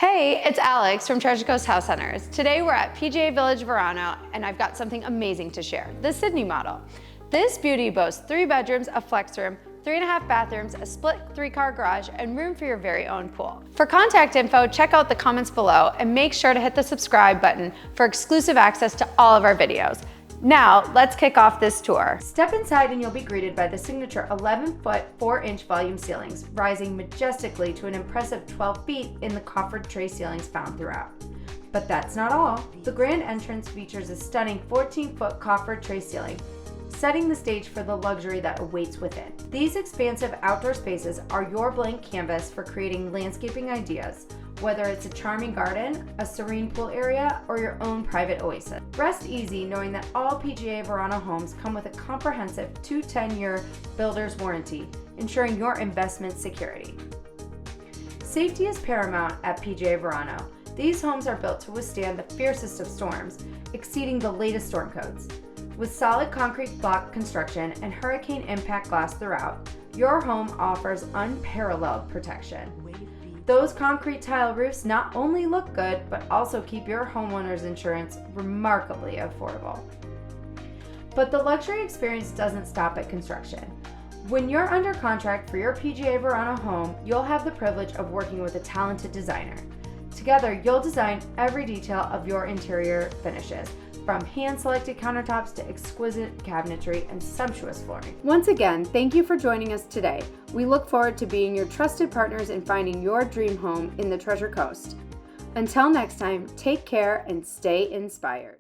Hey, it's Alex from Treasure Coast House Hunters. Today we're at PGA Village Verano and I've got something amazing to share, the Sydney model. This beauty boasts 3 bedrooms, a flex room, 3.5 bathrooms, a split 3-car garage, and room for your very own pool. For contact info, check out the comments below and make sure to hit the subscribe button for exclusive access to all of our videos. Now, let's kick off this tour. Step inside and you'll be greeted by the signature 11-foot, 4-inch volume ceilings, rising majestically to an impressive 12 feet in the coffered tray ceilings found throughout. But that's not all. The grand entrance features a stunning 14-foot coffered tray ceiling, setting the stage for the luxury that awaits within. These expansive outdoor spaces are your blank canvas for creating landscaping ideas, whether it's a charming garden, a serene pool area, or your own private oasis. Rest easy knowing that all PGA Verano homes come with a comprehensive 10-year builder's warranty, ensuring your investment security. Safety is paramount at PGA Verano. These homes are built to withstand the fiercest of storms, exceeding the latest storm codes. With solid concrete block construction and hurricane impact glass throughout, your home offers unparalleled protection. Those concrete tile roofs not only look good, but also keep your homeowner's insurance remarkably affordable. But the luxury experience doesn't stop at construction. When you're under contract for your PGA Verano home, you'll have the privilege of working with a talented designer. Together, you'll design every detail of your interior finishes, from hand-selected countertops to exquisite cabinetry and sumptuous flooring. Once again, thank you for joining us today. We look forward to being your trusted partners in finding your dream home in the Treasure Coast. Until next time, take care and stay inspired.